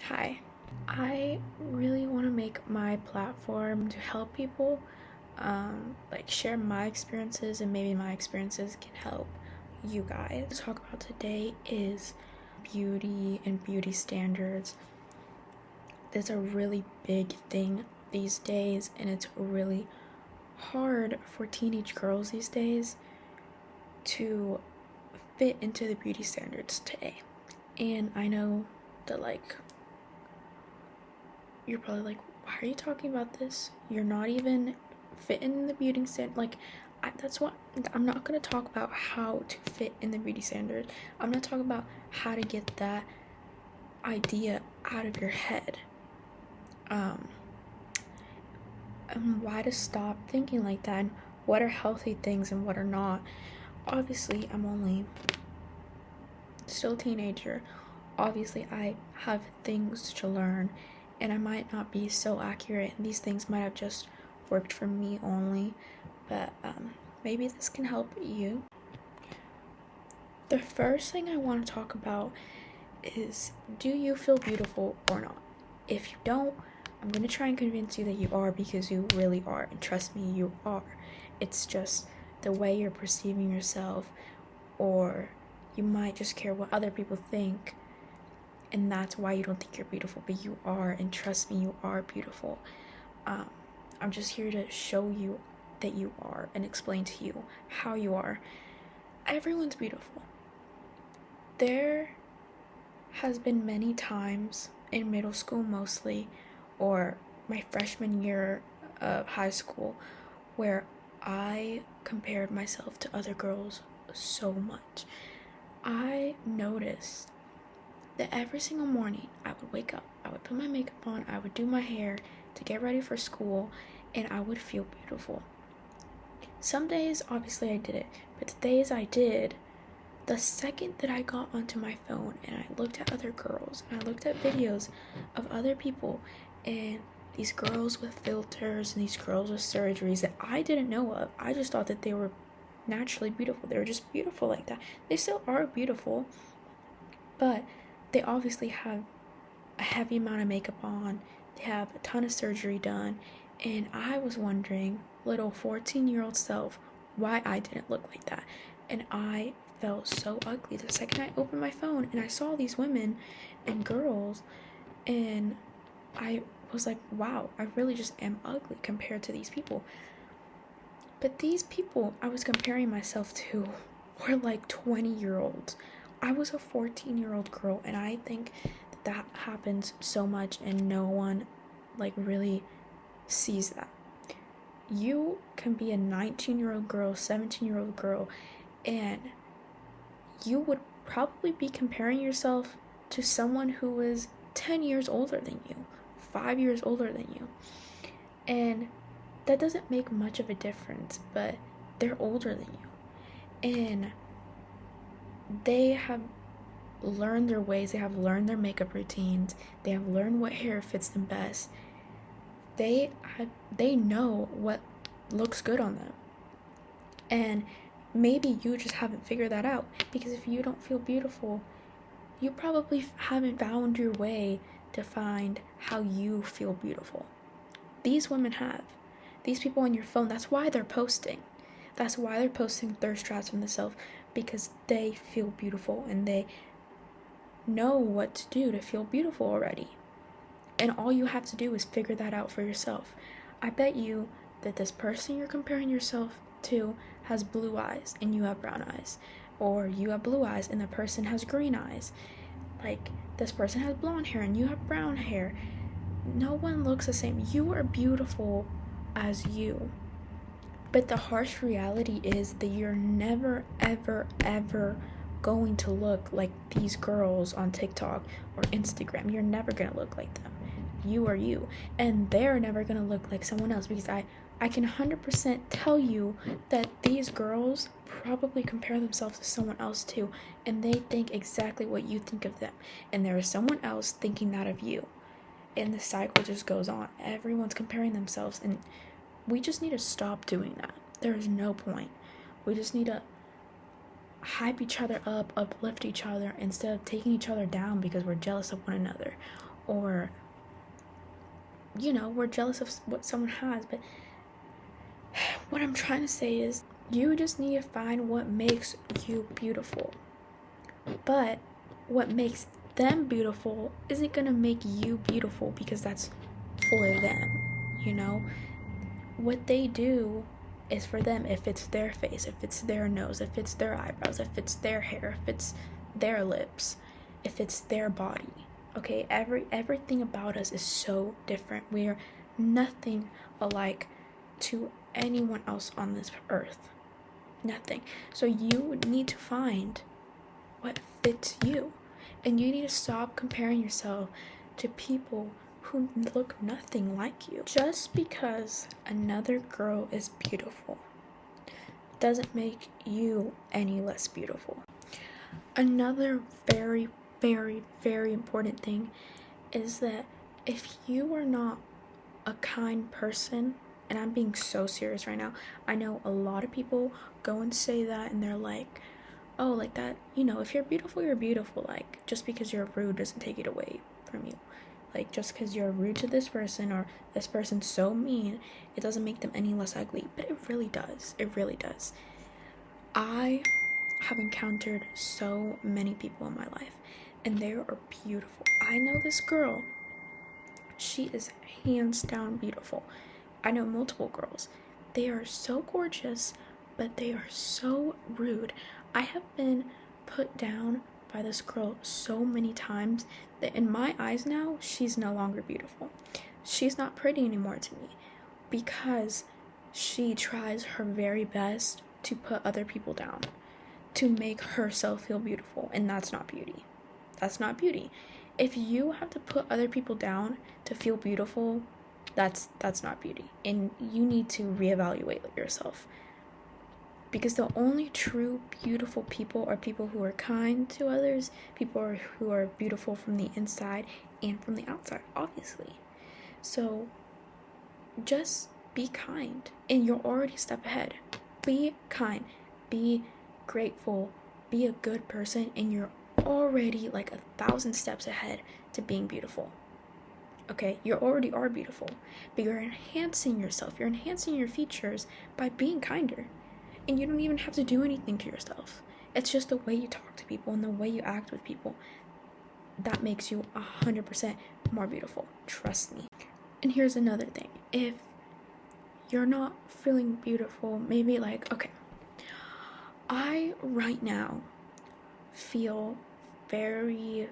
Hi, I really want to make my platform to help people, like share my experiences, and maybe my experiences can help you guys. What to talk about today is beauty and beauty standards. There's a really big thing these days, and it's really hard for teenage girls these days to fit into the beauty standards today. And I know that you're probably like, why are you talking about this? You're not even fitting in the beauty standard. That's what I'm not gonna talk about how to fit in the beauty standard. I'm gonna talk about how to get that idea out of your head. And why to stop thinking like that, and what are healthy things and what are not. Obviously, I'm only still a teenager. Obviously, I have things to learn, and I might not be so accurate, and these things might have just worked for me only, but maybe this can help you. The first thing I want to talk about is, do you feel beautiful or not? If you don't, I'm going to try and convince you that you are, because you really are, and trust me, you are. It's just the way you're perceiving yourself, or you might just care what other people think, and that's why you don't think you're beautiful, but you are, and trust me, you are beautiful. I'm just here to show you that you are and explain to you how you are. Everyone's beautiful. There has been many times in middle school mostly, or my freshman year of high school, where I compared myself to other girls so much. I noticed that every single morning I would wake up, I would put my makeup on, I would do my hair to get ready for school, and I would feel beautiful. Some days, obviously, I did it, but the days I did, the second that I got onto my phone and I looked at other girls, and I looked at videos of other people, and these girls with filters and these girls with surgeries that I didn't know of, I just thought that they were naturally beautiful. They were just beautiful like that. They still are beautiful, but they obviously have a heavy amount of makeup on, they have a ton of surgery done, and I was wondering, little 14-year-old self, why I didn't look like that. And I felt so ugly the second I opened my phone and I saw these women and girls, and I was like, wow, I really just am ugly compared to these people. But these people I was comparing myself to were like 20-year-olds. I was a 14-year-old girl, and I think that happens so much, and no one really sees that. You can be a 19-year-old girl, 17-year-old girl, and you would probably be comparing yourself to someone who was 10 years older than you, 5 years older than you. And that doesn't make much of a difference, but they're older than you. And they have learned their ways, they have learned their makeup routines, they have learned what hair fits them best. They know what looks good on them. And maybe you just haven't figured that out, because if you don't feel beautiful, you probably haven't found your way to find how you feel beautiful. These women have. These people on your phone, that's why they're posting. That's why they're posting thirst traps from themselves, because they feel beautiful and they know what to do to feel beautiful already. And all you have to do is figure that out for yourself. I bet you that this person you're comparing yourself to has blue eyes and you have brown eyes. Or you have blue eyes and the person has green eyes. Like, this person has blonde hair and you have brown hair. No one looks the same. You are beautiful as you. But the harsh reality is that you're never, ever, ever going to look like these girls on TikTok or Instagram. You're never going to look like them. You are you. And they're never going to look like someone else, because I can 100% tell you that these girls probably compare themselves to someone else too, and they think exactly what you think of them, and there is someone else thinking that of you, and the cycle just goes on. Everyone's comparing themselves, and we just need to stop doing that. There is no point. We just need to hype each other up, uplift each other, instead of taking each other down because we're jealous of one another, or, you know, we're jealous of what someone has. But what I'm trying to say is you just need to find what makes you beautiful. But what makes them beautiful isn't gonna make you beautiful, because that's for them, you know? What they do is for them. If it's their face, if it's their nose, if it's their eyebrows, if it's their hair, if it's their lips, if it's their body. Okay, everything about us is so different. We are nothing alike to anyone else on this earth. Nothing. So you need to find what fits you. And you need to stop comparing yourself to people who look nothing like you. Just because another girl is beautiful doesn't make you any less beautiful. Another very, very, very important thing is that if you are not a kind person, and I'm being so serious right now, I know a lot of people go and say that, and they're like, oh, like that, you know, if you're beautiful, you're beautiful. Like, just because you're rude doesn't take it away from you. Like, just because you're rude to this person, or this person's so mean, it doesn't make them any less ugly. But it really does. It really does. I have encountered so many people in my life, and they are beautiful. I know this girl. She is hands down beautiful. I know multiple girls. They are so gorgeous, but they are so rude. I have been put down by this girl so many times that in my eyes now, she's no longer beautiful. She's not pretty anymore to me, because she tries her very best to put other people down, to make herself feel beautiful, and that's not beauty. That's not beauty. If you have to put other people down to feel beautiful, that's not beauty, and you need to reevaluate yourself. Because the only true beautiful people are people who are kind to others, people who are beautiful from the inside and from the outside, obviously. So just be kind, and you're already a step ahead. Be kind, be grateful, be a good person, and you're already like 1,000 steps ahead to being beautiful. Okay, you already are beautiful, but you're enhancing yourself, you're enhancing your features by being kinder. And you don't even have to do anything to yourself. It's just the way you talk to people and the way you act with people that makes you 100% more beautiful. Trust me. And here's another thing. If you're not feeling beautiful, maybe like, okay, I right now feel very,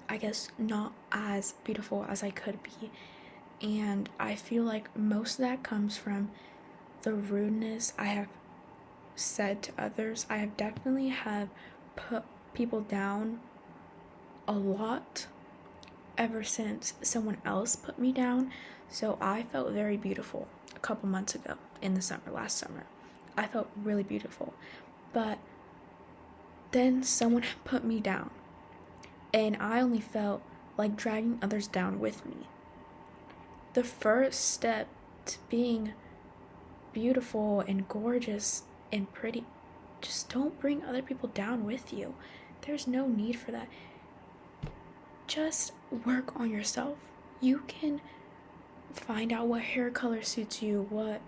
I guess, not as beautiful as I could be. And I feel like most of that comes from the rudeness I have said to others. I have definitely put people down a lot ever since someone else put me down. So I felt very beautiful a couple months ago in the summer, last summer. I felt really beautiful. But then someone put me down, and I only felt like dragging others down with me. The first step to being beautiful and gorgeous and pretty, just don't bring other people down with you. There's no need for that. Just work on yourself. You can find out what hair color suits you, what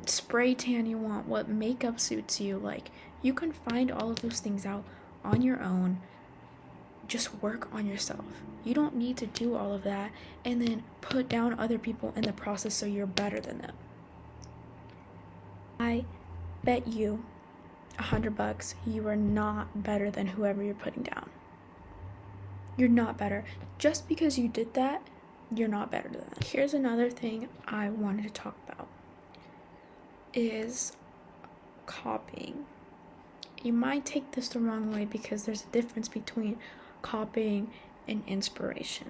spray tan you want, what makeup suits you. Like, you can find all of those things out on your own. Just work on yourself. You don't need to do all of that and then put down other people in the process so you're better than them. I bet you $100 you are not better than whoever you're putting down. You're not better. Just because you did that, you're not better than them. Here's another thing I wanted to talk about, is copying. You might take this the wrong way, because there's a difference between copying and inspiration.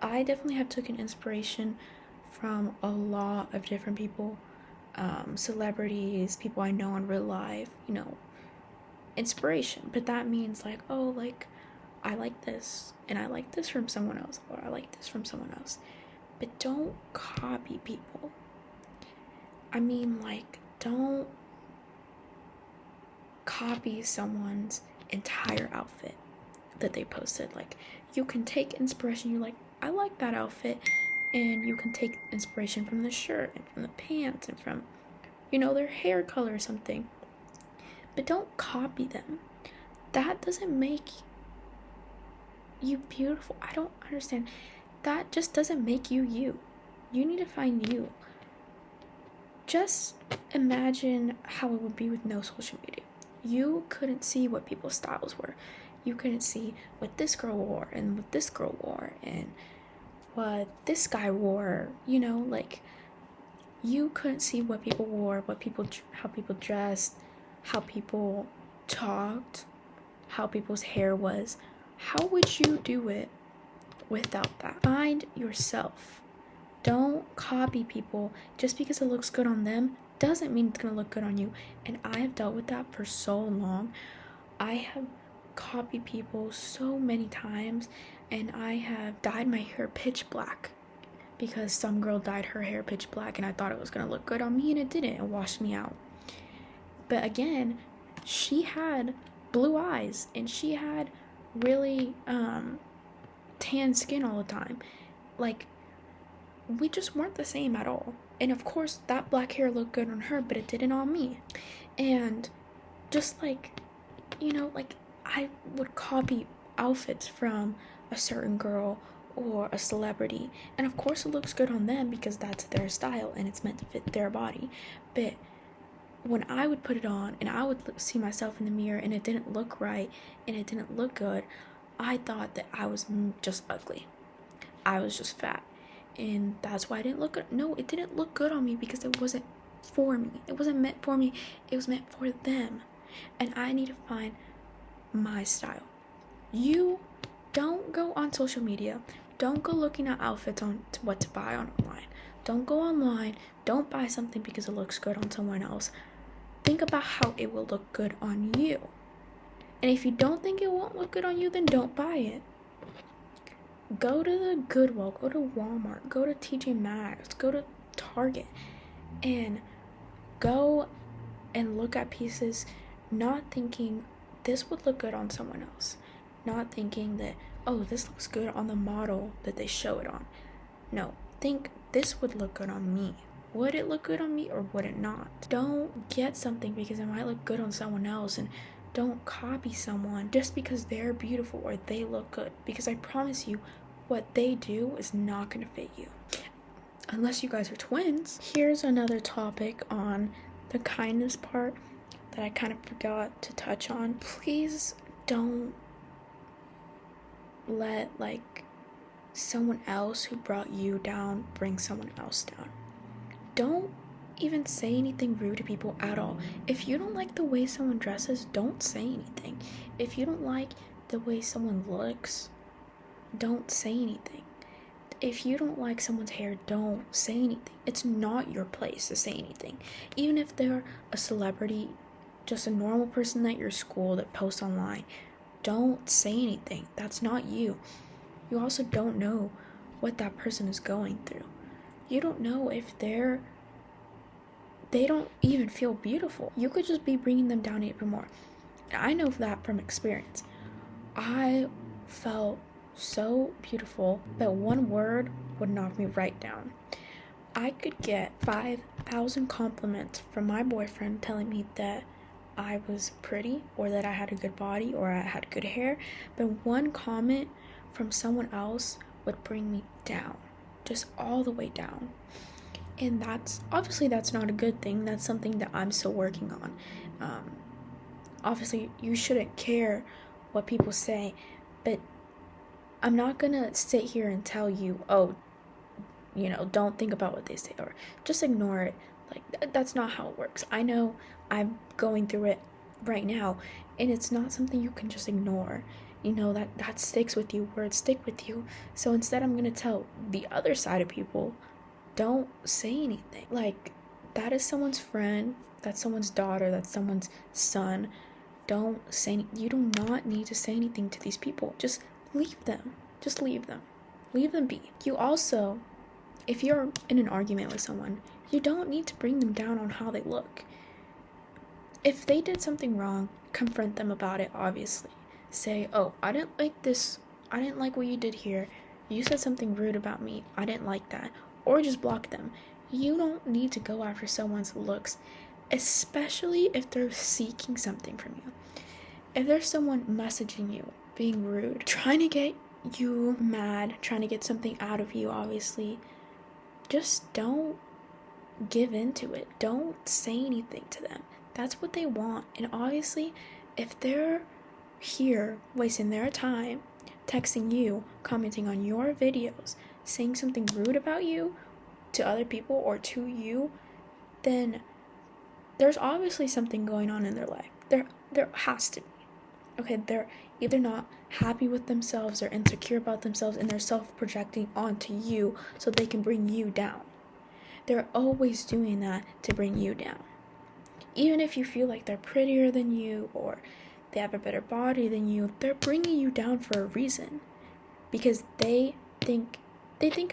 I definitely have taken inspiration from a lot of different people, celebrities, people I know in real life, you know, inspiration. But that means like, oh, like, I like this, and I like this from someone else, or I like this from someone else. But don't copy people. I mean, like, don't copy someone's entire outfit. that they posted. Like, you can take inspiration. You're like, I like that outfit, and you can take inspiration from the shirt and from the pants and from, their hair color or something. But don't copy them. That doesn't make you beautiful. I don't understand. That just doesn't make you you. You need to find you. Just imagine how it would be with no social media. You couldn't see what people's styles were. You couldn't see what this girl wore and what this girl wore and what this guy wore. Like, you couldn't see what people wore, how people dressed, how people talked, how people's hair was. How would you do it without that? Find yourself. Don't copy people. Just because it looks good on them doesn't mean it's gonna look good on you. And I have dealt with that for so long. I have copied people so many times, and I have dyed my hair pitch black because some girl dyed her hair pitch black and I thought it was gonna look good on me, and it didn't. It washed me out. But again, she had blue eyes and she had really tan skin all the time. Like, we just weren't the same at all. And of course that black hair looked good on her, but it didn't on me. And just like, like, I would copy outfits from a certain girl or a celebrity, and of course it looks good on them because that's their style and it's meant to fit their body. But when I would put it on and I would see myself in the mirror and it didn't look right and it didn't look good, I thought that I was just ugly. I was just fat. And that's why I didn't look good. No, it didn't look good on me because it wasn't for me. It wasn't meant for me. It was meant for them. And I need to find my style. You don't go on social media. Don't go looking at outfits on what to buy online. Don't go online. Don't buy something because it looks good on someone else. Think about how it will look good on you. And if you don't think it won't look good on you, then don't buy it. Go to the Goodwill, go to Walmart, go to TJ Maxx, go to Target, and go and look at pieces, not thinking this would look good on someone else. Not thinking that, oh, this looks good on the model that they show it on. No, think this would look good on me. Would it look good on me or would it not? Don't get something because it might look good on someone else, and don't copy someone just because they're beautiful or they look good, because I promise you, what they do is not going to fit you. Unless you guys are twins. Here's another topic on the kindness part that I kind of forgot to touch on. Please don't let, like, someone else who brought you down bring someone else down. Don't even say anything rude to people at all. If you don't like the way someone dresses, don't say anything. If you don't like the way someone looks, don't say anything. If you don't like someone's hair, don't say anything. It's not your place to say anything. Even if they're a celebrity, just a normal person at your school that posts online, don't say anything. That's not you. You also don't know what that person is going through. You don't know if they don't even feel beautiful. You could just be bringing them down even more. I know that from experience. I felt so beautiful that one word would knock me right down. I could get 5,000 compliments from my boyfriend telling me that I was pretty or that I had a good body or I had good hair, but one comment from someone else would bring me down, just all the way down. And that's not a good thing. That's something that I'm still working on. Obviously you shouldn't care what people say, but I'm not gonna sit here and tell you, oh, don't think about what they say or just ignore it. Like, that's not how it works. I know I'm going through it right now, and it's not something you can just ignore. That sticks with you, words stick with you. So instead, I'm gonna tell the other side of people, don't say anything. Like, that is someone's friend, that's someone's daughter, that's someone's son. Don't say, you do not need to say anything to these people. Just leave them. Just leave them. Leave them be. You also, if you're in an argument with someone, you don't need to bring them down on how they look. If they did something wrong, confront them about it, obviously. say, oh, I didn't like this, I didn't like what you did here, you said something rude about me, I didn't like that, or just block them. You don't need to go after someone's looks, especially if they're seeking something from you. If there's someone messaging you, being rude, trying to get you mad, trying to get something out of you, obviously, just don't give into it. Don't say anything to them. That's what they want. And obviously, if they're here wasting their time texting you, commenting on your videos, saying something rude about you to other people or to you, then there's obviously something going on in their life. There has to be. Okay, they're either not happy with themselves or insecure about themselves, and they're self-projecting onto you so they can bring you down. They're always doing that to bring you down. Even if you feel like they're prettier than you or they have a better body than you, they're bringing you down for a reason, because they think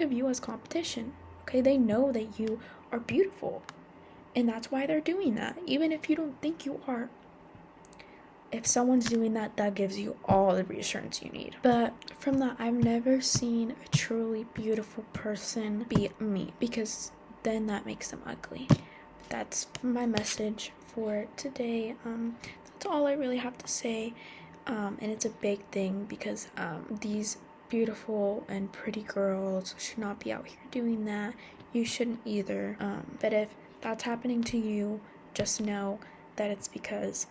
of you as competition. Okay, they know that you are beautiful, and that's why they're doing that, even if you don't think you are. If someone's doing that, that gives you all the reassurance you need. But from that, I've never seen a truly beautiful person be me, because then that makes them ugly. That's my message for today. That's all I really have to say. And it's a big thing, because these beautiful and pretty girls should not be out here doing that. You shouldn't either. But if that's happening to you, just know that it's because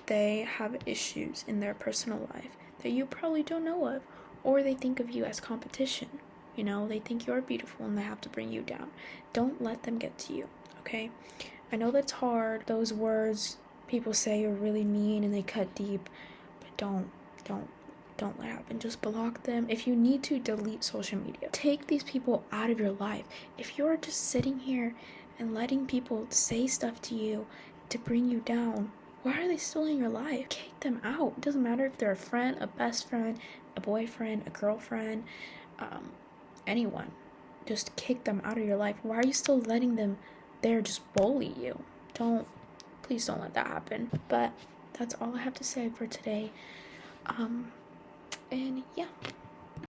they have issues in their personal life that you probably don't know of, or they think of you as competition. You know, they think you're beautiful and they have to bring you down. Don't let them get to you, okay? I know that's hard. Those words people say are really mean and they cut deep, but don't let it happen. Just block them. If you need to, delete social media. Take these people out of your life. If you're just sitting here and letting people say stuff to you to bring you down, why are they still in your life? Kick them out. It doesn't matter if they're a friend, a best friend, a boyfriend, a girlfriend, anyone. Just kick them out of your life. Why are you still letting them there just bully you? Please don't let that happen. But that's all I have to say for today. And yeah.